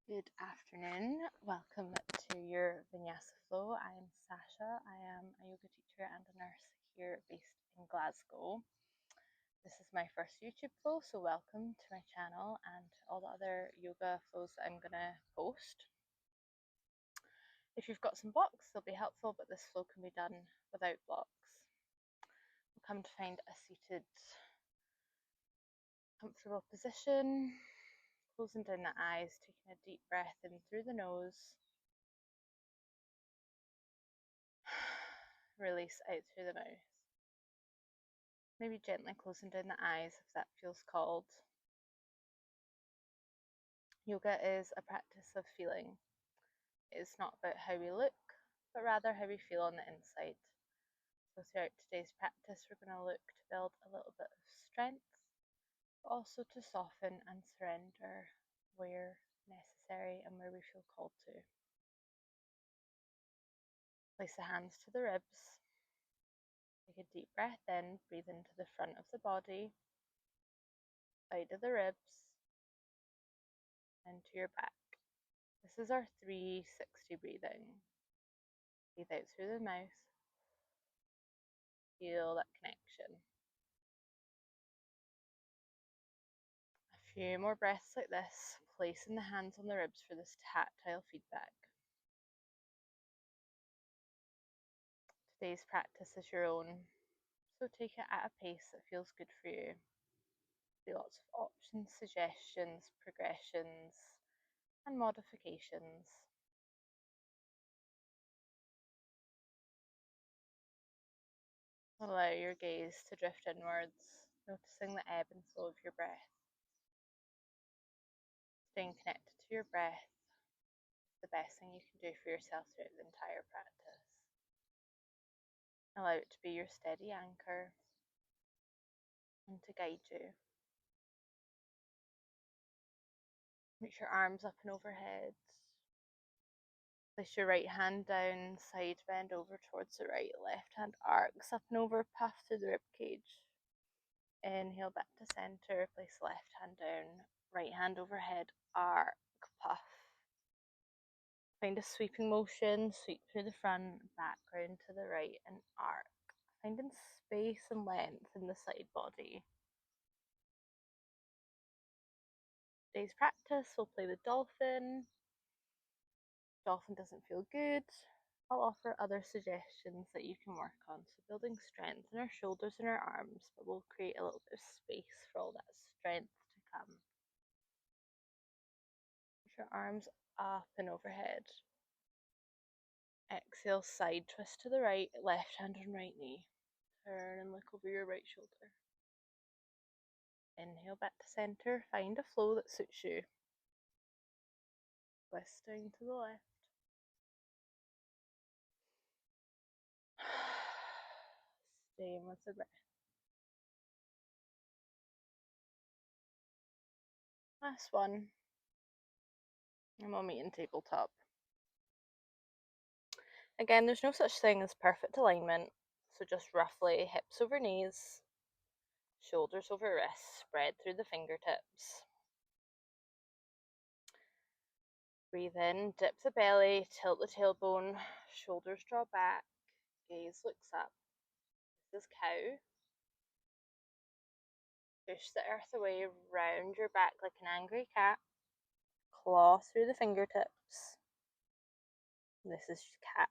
Good afternoon. Welcome to your Vinyasa flow. I'm Sasha. I am a yoga teacher and a nurse here based in Glasgow. This is my first YouTube flow, so welcome to my channel and all the other yoga flows that I'm going to post. If you've got some blocks, they'll be helpful, but this flow can be done without blocks. We'll come to find a seated, comfortable position. Closing down the eyes, taking a deep breath in through the nose. Release out through the mouth. Maybe gently closing down the eyes if that feels called. Yoga is a practice of feeling. It's not about how we look, but rather how we feel on the inside. So throughout today's practice, we're going to look to build a little bit of strength, but also to soften and surrender where necessary and where we feel called to. Place the hands to the ribs. Take a deep breath in, breathe into the front of the body, side of the ribs, and to your back. This is our 360 breathing. Breathe out through the mouth. Feel that connection. A few more breaths like this, placing the hands on the ribs for this tactile feedback. Today's practice is your own, so take it at a pace that feels good for you. There'll be lots of options, suggestions, progressions, and modifications. Allow your gaze to drift inwards, noticing the ebb and flow of your breath. Staying connected to your breath is the best thing you can do for yourself throughout the entire practice. Allow it to be your steady anchor and to guide you. Reach your arms up and overhead. Place your right hand down, side bend over towards the right. Left hand arcs up and over, puff through the rib cage. Inhale back to center. Place left hand down, right hand overhead, arc, puff. Find a sweeping motion, sweep through the front, back round to the right, and arc. Finding space and length in the side body. Today's practice, we'll play the dolphin. Dolphin doesn't feel good. I'll offer other suggestions that you can work on. So building strength in our shoulders and our arms, but we'll create a little bit of space for all that strength to come. Push your arms up and overhead. Exhale, side twist to the right, left hand on right knee. Turn and look over your right shoulder. Inhale back to center, find a flow that suits you. Twisting to the left. Staying with the breath. Last one. And we'll meet in tabletop. Again, there's no such thing as perfect alignment, so just roughly hips over knees, shoulders over wrists, spread through the fingertips. Breathe in, dip the belly, tilt the tailbone, shoulders draw back, gaze looks up. This is cow. Push the earth away, round your back like an angry cat. Claw through the fingertips. This is cat.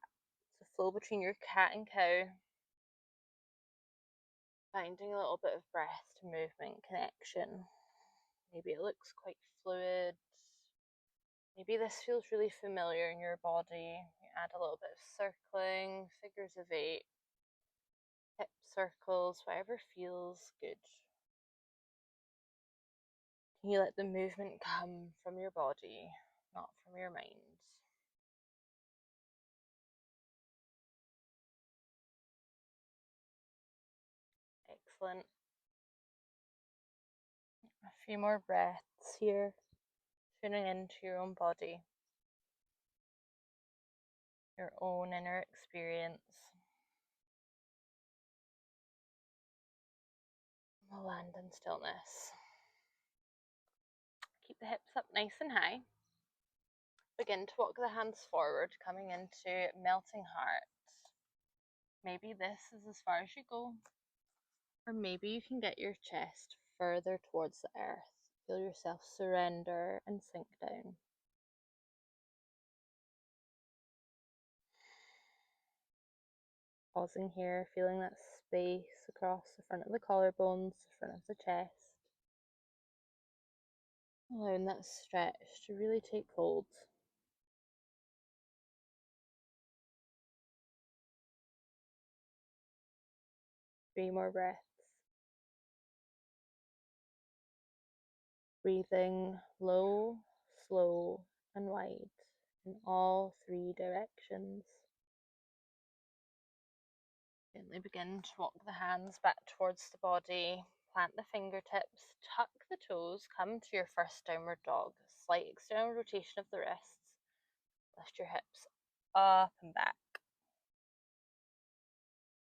It's a flow between your cat and cow. Finding a little bit of breath to movement connection. Maybe it looks quite fluid. Maybe this feels really familiar in your body. You add a little bit of circling, figures of 8, hip circles, whatever feels good. Can you let the movement come from your body, not from your mind? Excellent. A few more breaths here, tuning into your own body, your own inner experience. We'll land in stillness. Keep the hips up nice and high. Begin to walk the hands forward, coming into melting heart. Maybe this is as far as you go, or maybe you can get your chest further towards the earth. Feel yourself surrender and sink down. Pausing here, feeling that space across the front of the collarbones, the front of the chest. Allowing that stretch to really take hold. 3 more breaths. Breathing low, slow, and wide in all 3 directions. Gently begin to walk the hands back towards the body. Plant the fingertips, tuck the toes, come to your first downward dog. Slight external rotation of the wrists. Lift your hips up and back.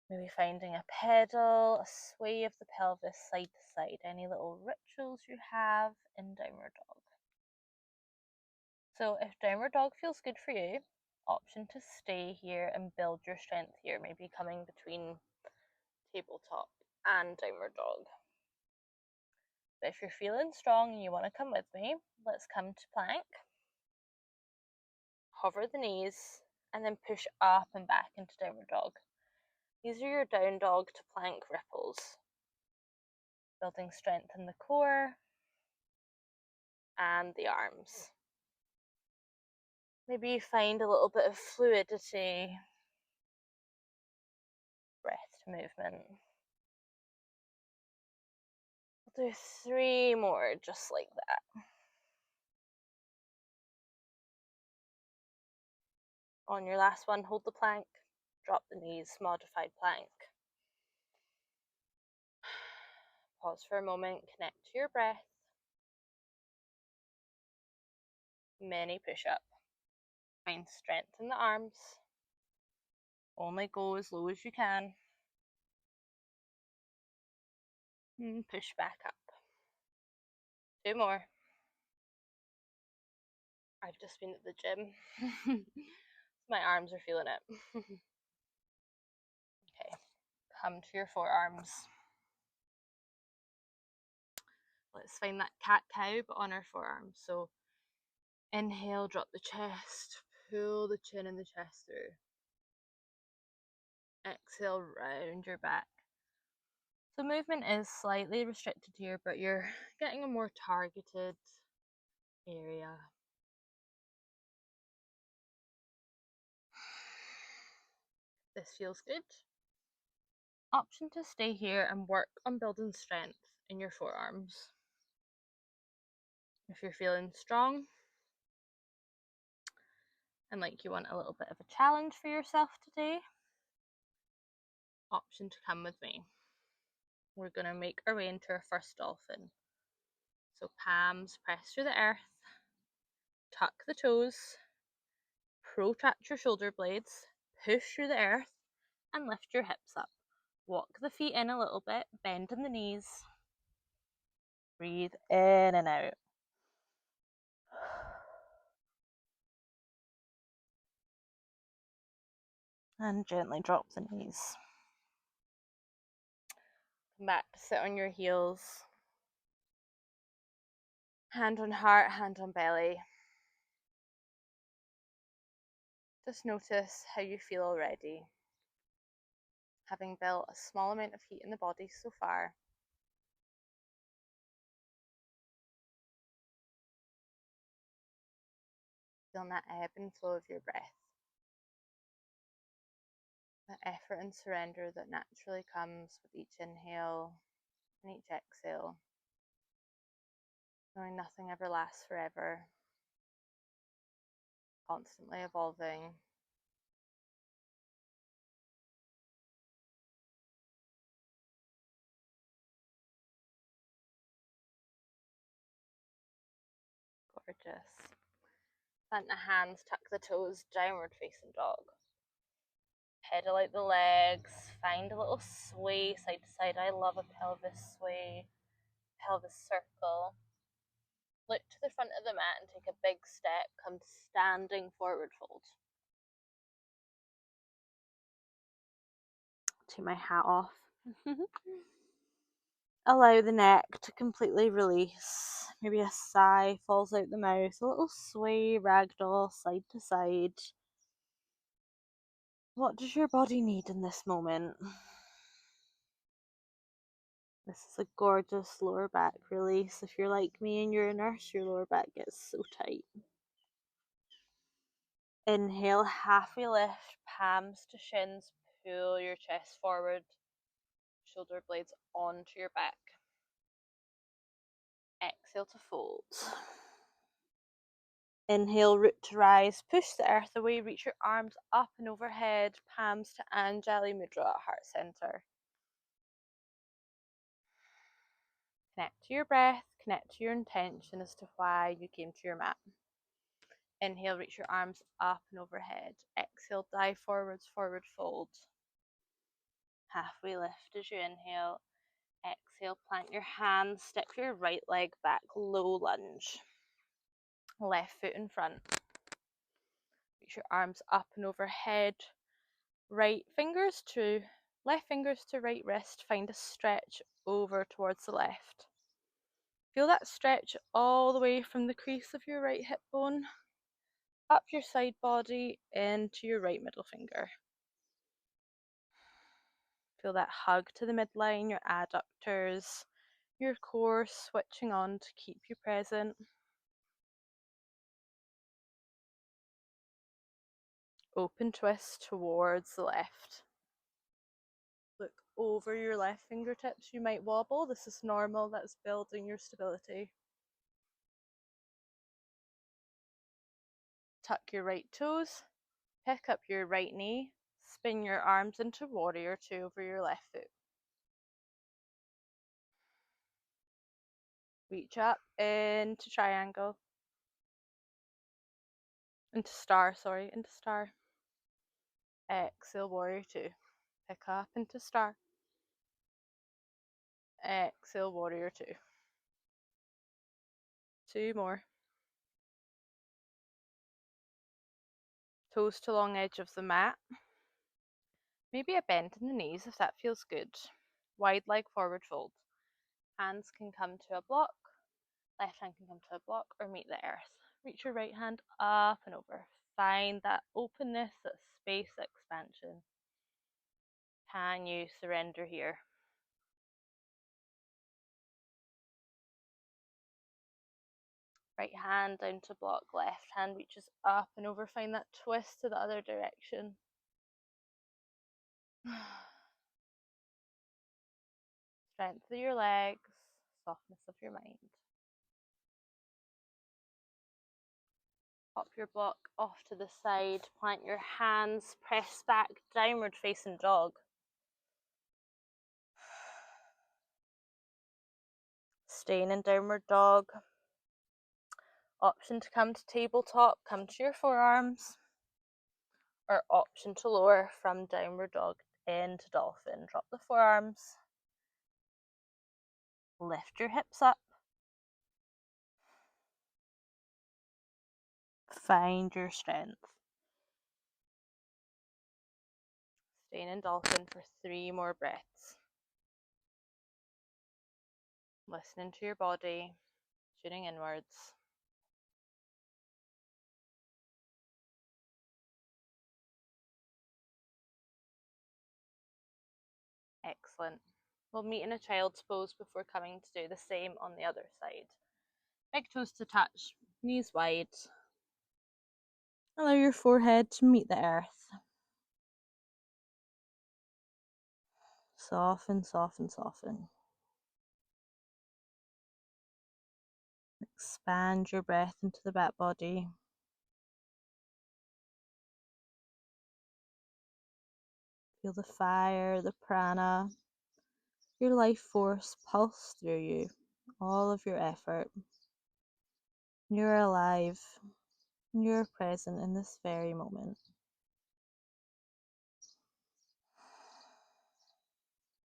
Maybe finding a pedal, a sway of the pelvis side to side. Any little rituals you have in downward dog. So if downward dog feels good for you, option to stay here and build your strength here. Maybe coming between tabletop and downward dog. But if you're feeling strong and you want to come with me, let's come to plank. Hover the knees and then push up and back into downward dog. These are your down dog to plank ripples. Building strength in the core and the arms. Maybe you find a little bit of fluidity, breath to movement. We'll do 3 more just like that. On your last one, hold the plank, drop the knees, modified plank. Pause for a moment, connect to your breath. Mini push-up. Find strength in the arms. Only go as low as you can. And push back up. 2 more. I've just been at the gym. My arms are feeling it. Okay, come to your forearms. Let's find that cat-cow, but on our forearms. So inhale, drop the chest, pull the chin and the chest through. Exhale, round your back. So movement is slightly restricted here, but you're getting a more targeted area. This feels good. Option to stay here and work on building strength in your forearms. If you're feeling strong and like you want a little bit of a challenge for yourself today, option to come with me. We're going to make our way into our first dolphin. So palms press through the earth, tuck the toes, protract your shoulder blades, push through the earth, and lift your hips up. Walk the feet in a little bit, bend in the knees. Breathe in and out. And gently drop the knees. Come back to sit on your heels. Hand on heart, hand on belly. Just notice how you feel already. Having built a small amount of heat in the body so far. Feeling that ebb and flow of your breath. The effort and surrender that naturally comes with each inhale and each exhale. Knowing nothing ever lasts forever. Constantly evolving. Gorgeous. Plant the hands, tuck the toes, downward facing dog. Pedal out the legs, find a little sway side to side. I love a pelvis sway, pelvis circle. look to the front of the mat and take a big step. Come to standing forward fold. Take my hat off. Allow the neck to completely release. Maybe a sigh falls out the mouth. A little sway, ragdoll, side to side. What does your body need in this moment? This is a gorgeous lower back release. If you're like me and you're a nurse, your lower back gets so tight. Inhale, halfway lift, palms to shins, pull your chest forward, shoulder blades onto your back. Exhale to fold. Inhale, root to rise, push the earth away, reach your arms up and overhead, palms to Anjali Mudra at heart center. Connect to your breath, connect to your intention as to why you came to your mat. Inhale, reach your arms up and overhead. Exhale, dive forwards, forward fold. Halfway lift as you inhale. Exhale, plant your hands, step your right leg back, low lunge. Left foot in front. Reach your arms up and overhead. Left fingers to right wrist. Find a stretch over towards the left. Feel that stretch all the way from the crease of your right hip bone, up your side body, into your right middle finger. Feel that hug to the midline, your adductors, your core switching on to keep you present. Open twist towards the left. Look over your left fingertips. You might wobble. This is normal. That's building your stability. Tuck your right toes. Pick up your right knee. Spin your arms into warrior two over your left foot. Reach up into triangle. Into star. Exhale, warrior two. Pick up into star. Exhale, warrior two. Two more. Toes to long edge of the mat. Maybe a bend in the knees if that feels good. Wide leg forward fold. Hands can come to a block. Left hand can come to a block or meet the earth. Reach your right hand up and over. Find that openness, that space, that expansion. Can you surrender here? Right hand down to block, left hand reaches up and over. Find that twist to the other direction. Strength of your legs, softness of your mind. Pop your block off to the side, plant your hands, press back, downward facing dog. Staying in downward dog. Option to come to tabletop, come to your forearms. Or option to lower from downward dog into dolphin. Drop the forearms. Lift your hips up. Find your strength. Staying in dolphin for 3 more breaths. Listening to your body, tuning inwards. Excellent. We'll meet in a child's pose before coming to do the same on the other side. Big toes to touch, knees wide. Allow your forehead to meet the earth. Soften, soften, soften. Expand your breath into the back body. Feel the fire, the prana, your life force pulse through you, all of your effort. You're alive. You're present in this very moment.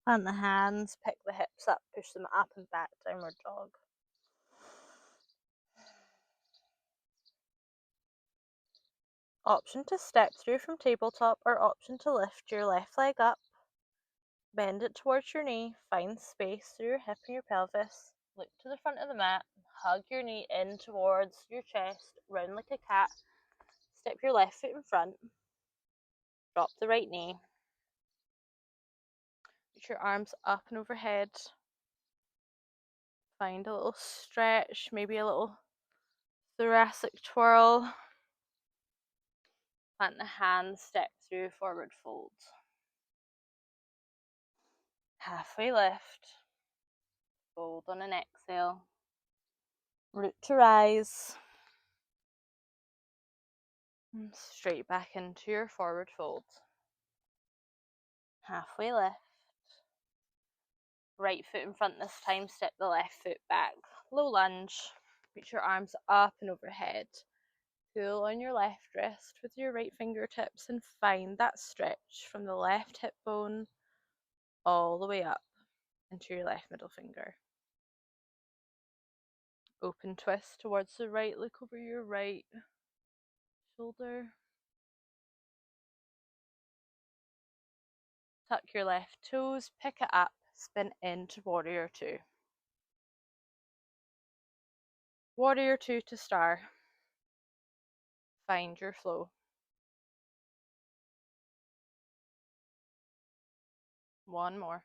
Plant the hands, pick the hips up, push them up and back, downward dog. Option to step through from tabletop or option to lift your left leg up. Bend it towards your knee, find space through your hip and your pelvis. Look to the front of the mat, hug your knee in towards your chest, round like a cat. Step your left foot in front, drop the right knee. Put your arms up and overhead. Find a little stretch, maybe a little thoracic twirl. Plant the hands, step through, forward fold. Halfway lift. Fold on an exhale. Root to rise. And straight back into your forward fold. Halfway lift. Right foot in front this time, step the left foot back. Low lunge. Reach your arms up and overhead. Pull on your left wrist with your right fingertips and find that stretch from the left hip bone all the way up into your left middle finger. Open twist towards the right, look over your right shoulder. Tuck your left toes, pick it up, spin into warrior two. Warrior two to star. Find your flow. One more.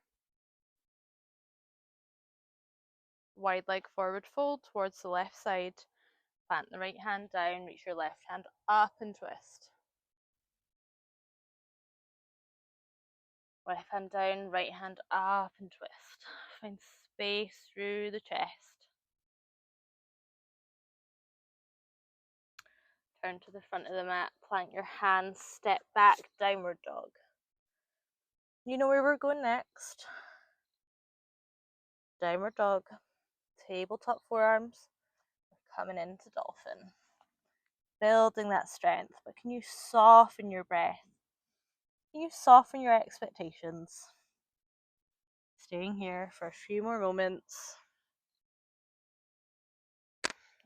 Wide leg forward fold towards the left side. Plant the right hand down, reach your left hand up and twist. Left hand down, right hand up and twist. Find space through the chest. Turn to the front of the mat, plant your hands, step back, downward dog. You know where we're going next. Downward dog, tabletop forearms. We're coming into dolphin. Building that strength, but can you soften your breath? Can you soften your expectations? Staying here for a few more moments.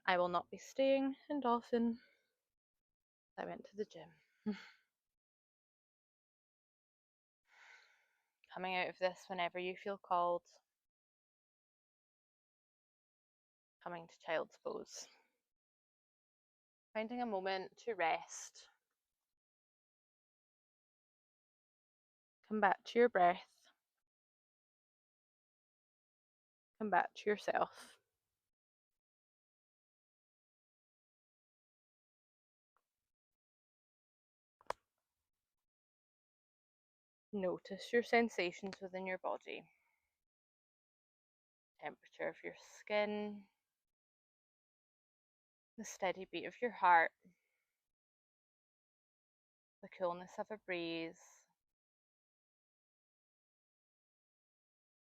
I will not be staying in dolphin. I went to the gym. Coming out of this whenever you feel called. Coming to child's pose. Finding a moment to rest. Come back to your breath. Come back to yourself. Notice your sensations within your body. Temperature of your skin. The steady beat of your heart. The coolness of a breeze.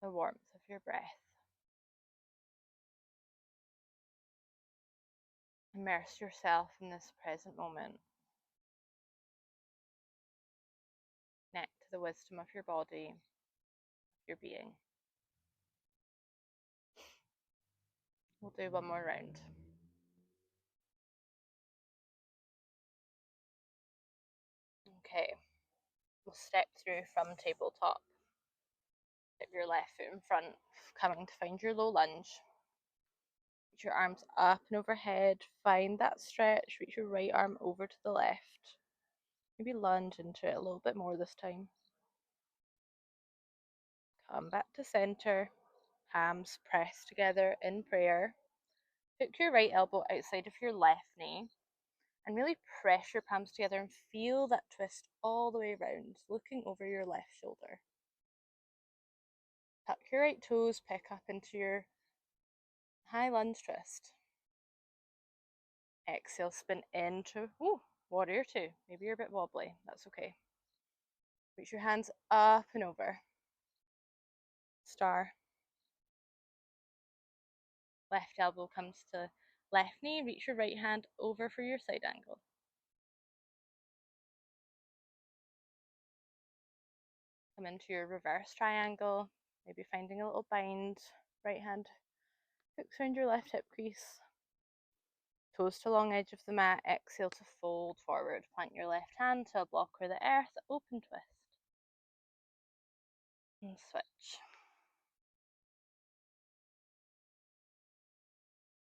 The warmth of your breath. Immerse yourself in this present moment. Connect to the wisdom of your body, of your being. We'll do one more round. Okay, we'll step through from tabletop. Step your left foot in front, coming to find your low lunge. Reach your arms up and overhead, find that stretch, reach your right arm over to the left. Maybe lunge into it a little bit more this time. Come back to center, palms pressed together in prayer. Hook your right elbow outside of your left knee and really press your palms together and feel that twist all the way around, looking over your left shoulder. Tuck your right toes, pick up into your high lunge twist. Exhale, spin into warrior two. Maybe you're a bit wobbly, that's okay. Reach your hands up and over. Star. Left elbow comes to left knee, reach your right hand over for your side angle. Come into your reverse triangle, maybe finding a little bind. Right hand hooks around your left hip crease. Toes to long edge of the mat, exhale to fold forward. Plant your left hand to a block or the earth, open twist. And switch.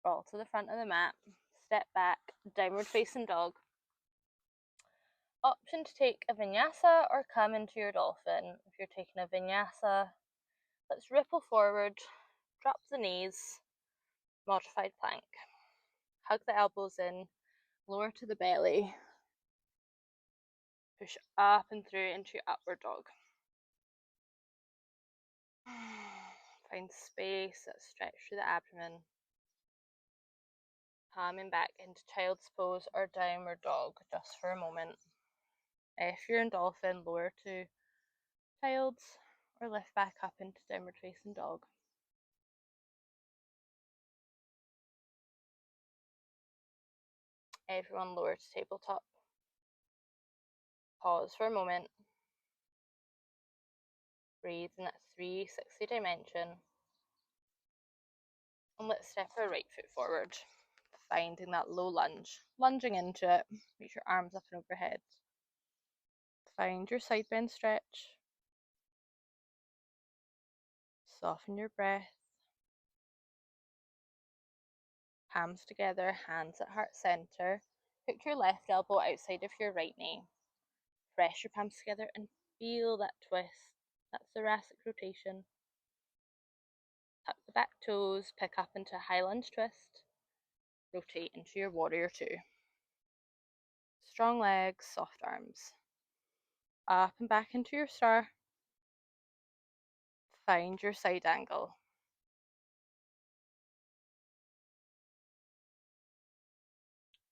Roll to the front of the mat, step back, downward facing dog. Option to take a vinyasa or come into your dolphin. If you're taking a vinyasa, let's ripple forward, drop the knees, modified plank. Hug the elbows in, lower to the belly, push up and through into your upward dog. Find space, that stretch through the abdomen. Coming back into child's pose or downward dog just for a moment. If you're in dolphin, lower to child's or lift back up into downward facing dog. Everyone lower to tabletop. Pause for a moment. Breathe in that 360 dimension. And let's step our right foot forward. Finding that low lunge. Lunging into it. Reach your arms up and overhead. Find your side bend stretch. Soften your breath. Palms together, hands at heart center. Hook your left elbow outside of your right knee. Press your palms together and feel that twist, that thoracic rotation. Tuck the back toes, pick up into a high lunge twist. Rotate into your warrior two. Strong legs, soft arms. Up and back into your star. Find your side angle.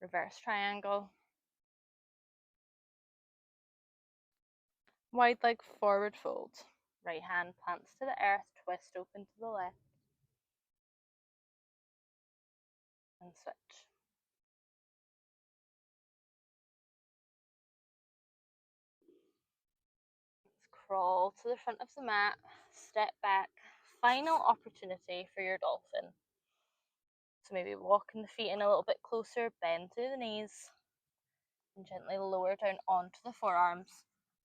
Reverse triangle. Wide leg forward fold. Right hand plants to the earth, twist open to the left. And switch. Let's crawl to the front of the mat, step back. Final opportunity for your dolphin. So maybe walking the feet in a little bit closer, bend through the knees, and gently lower down onto the forearms.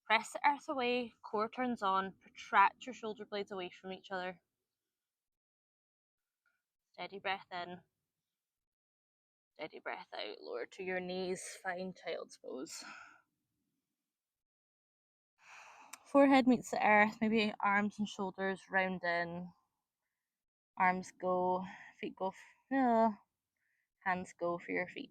Press the earth away, core turns on, protract your shoulder blades away from each other. Steady breath in, steady breath out, lower to your knees, find child's pose. Forehead meets the earth, maybe arms and shoulders round in. Arms go, feet go, hands go for your feet.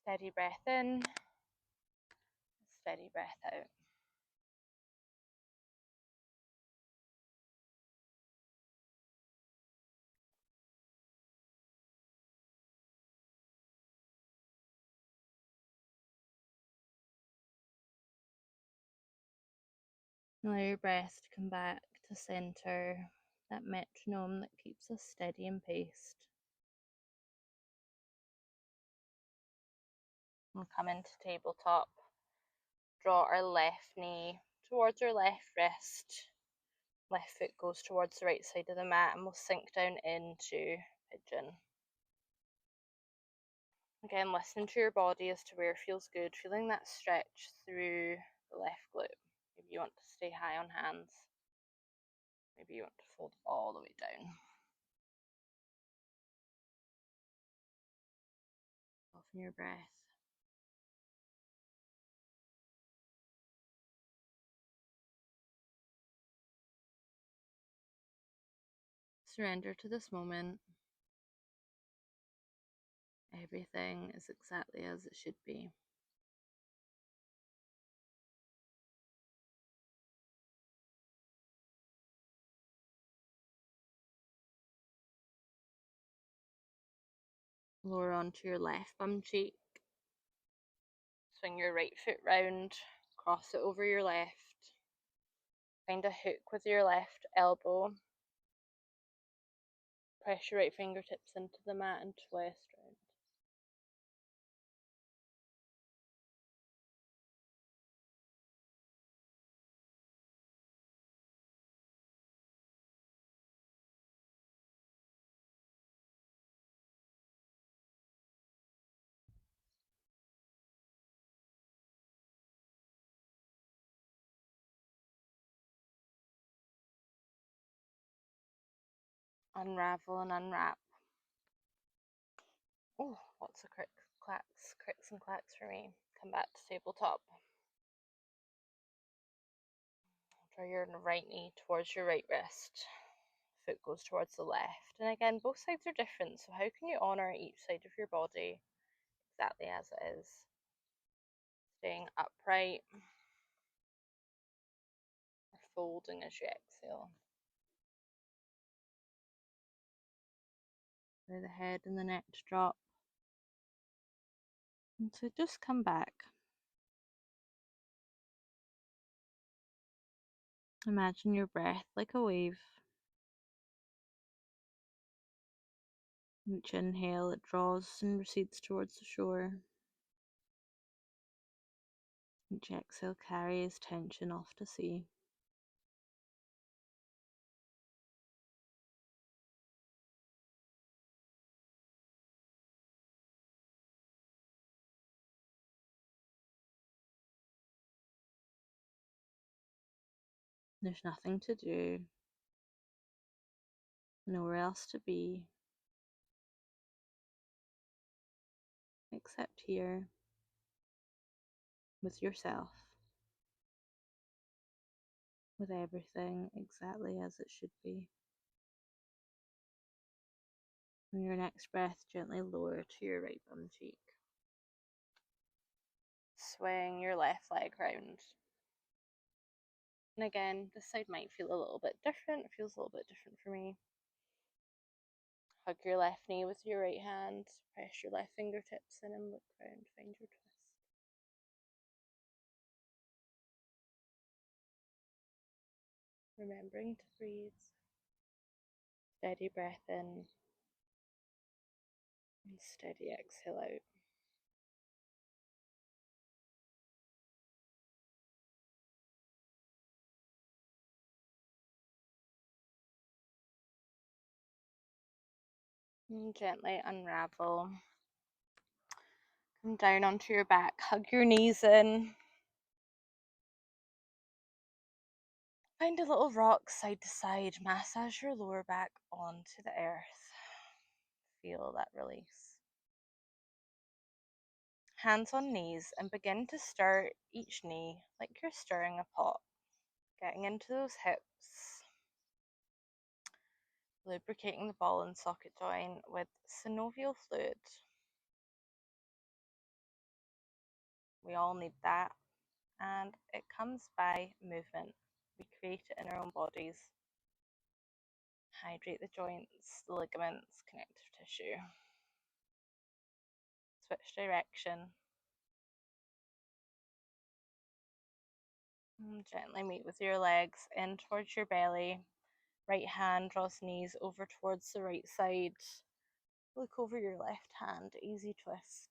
Steady breath in, steady breath out. Allow your breath to come back to center, that metronome that keeps us steady and paced. We'll come into tabletop. Draw our left knee towards our left wrist. Left foot goes towards the right side of the mat and we'll sink down into pigeon. Again, listen to your body as to where it feels good, feeling that stretch through the left glute. Maybe you want to stay high on hands. Maybe you want to fold all the way down. Soften your breath. Surrender to this moment. Everything is exactly as it should be. Lower onto your left bum cheek. Swing your right foot round, cross it over your left. Find a hook with your left elbow. Press your right fingertips into the mat and twist round. unravel and unwrap. Oh, lots of cricks and clacks for me. Come back to tabletop. Draw your right knee towards your right wrist. Foot goes towards the left. And again, both sides are different, so how can you honour each side of your body exactly as it is? Staying upright or folding as you exhale. Allow the head and the neck to drop. And so just come back. Imagine your breath like a wave. Each inhale, it draws and recedes towards the shore. Each exhale carries tension off to sea. There's nothing to do, nowhere else to be, except here with yourself, with everything exactly as it should be. On your next breath, gently lower to your right bum cheek. Swing your left leg round. And again, this side might feel a little bit different. It feels a little bit different for me. Hug your left knee with your right hand. Press your left fingertips in and look round. Find your twist. Remembering to breathe. Steady breath in and steady exhale out. And gently unravel. Come down onto your back. Hug your knees in. Find a little rock side to side. Massage your lower back onto the earth. Feel that release. Hands on knees and begin to stir each knee like you're stirring a pot. Getting into those hips. Lubricating the ball and socket joint with synovial fluid. We all need that, and it comes by movement. We create it in our own bodies. Hydrate the joints, the ligaments, connective tissue. Switch direction. And gently meet with your legs in towards your belly. Right hand draws knees over towards the right side. Look over your left hand, easy twist.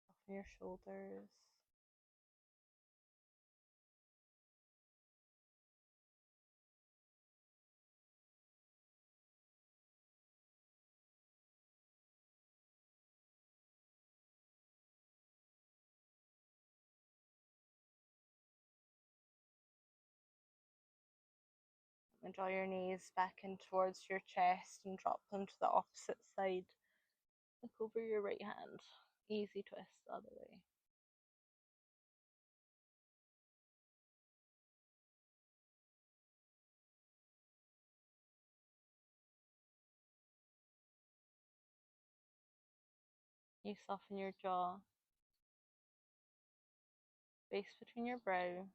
Soften your shoulders. And draw your knees back in towards your chest and drop them to the opposite side. Look over your right hand. Easy twist the other way. You soften your jaw. Space between your brow.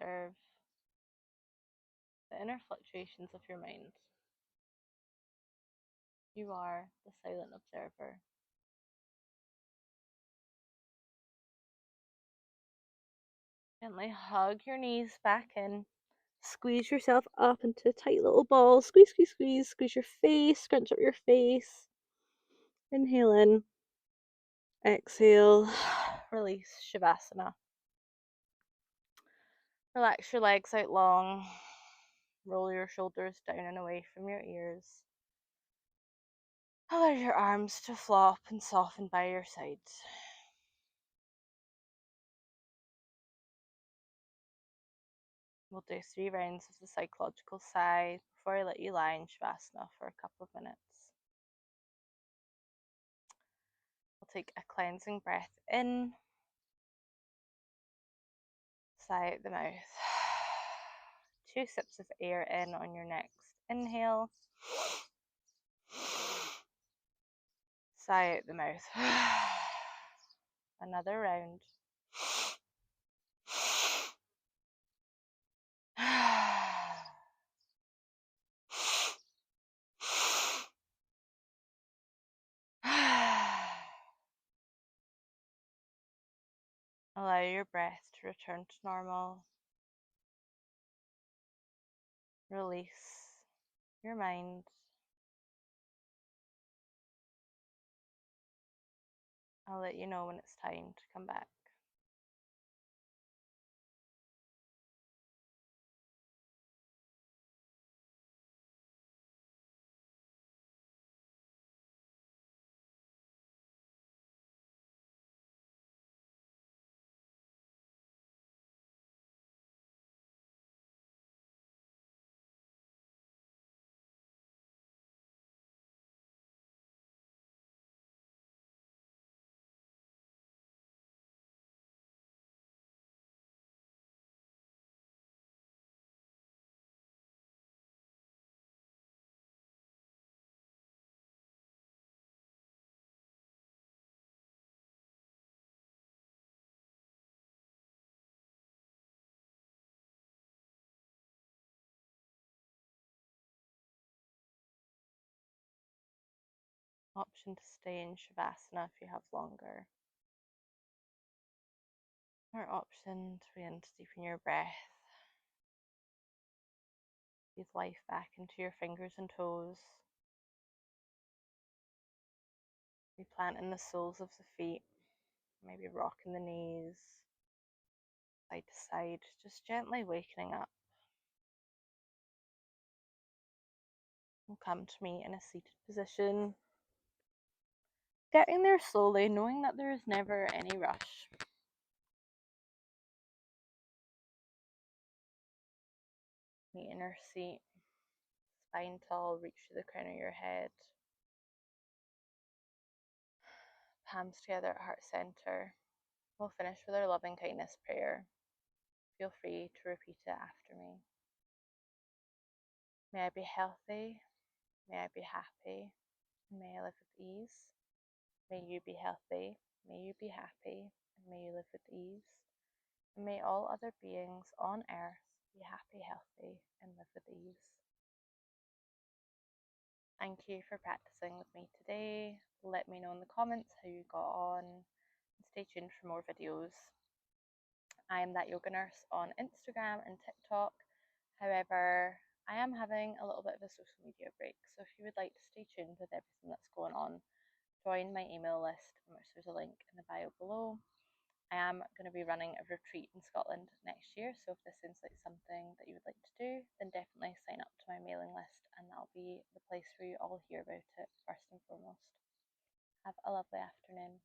Observe the inner fluctuations of your mind. You are the silent observer. Gently hug your knees back in. Squeeze yourself up into a tight little ball. Squeeze, squeeze, squeeze. Squeeze your face. Scrunch up your face. Inhale in. Exhale. Release. Shavasana. Relax your legs out long. Roll your shoulders down and away from your ears. Allow your arms to flop and soften by your sides. We'll do 3 rounds of the psychological sigh before I let you lie in Shavasana for a couple of minutes. We'll take a cleansing breath in, sigh out the mouth. 2 sips of air in on your next inhale. Sigh out the mouth. Another round. Allow your breath to return to normal. Release your mind. I'll let you know when it's time to come back. Option to stay in Shavasana if you have longer. Or option to begin to deepen your breath. Breathe life back into your fingers and toes. Replanting the soles of the feet. Maybe rocking the knees side to side. Just gently wakening up. And come to me in a seated position. Getting there slowly, knowing that there is never any rush. The inner seat, spine tall, reach to the crown of your head. Palms together at heart center. We'll finish with our loving kindness prayer. Feel free to repeat it after me. May I be healthy, may I be happy, and may I live with ease. May you be healthy, may you be happy, and may you live with ease. And may all other beings on earth be happy, healthy, and live with ease. Thank you for practicing with me today. Let me know in the comments how you got on, and stay tuned for more videos. I am That Yoga Nurse on Instagram and TikTok. However, I am having a little bit of a social media break, so if you would like to stay tuned with everything that's going on, join my email list, in which there's a link in the bio below. I am going to be running a retreat in Scotland next year, so if this sounds like something that you would like to do, then definitely sign up to my mailing list, and that'll be the place where you all hear about it first and foremost. Have a lovely afternoon.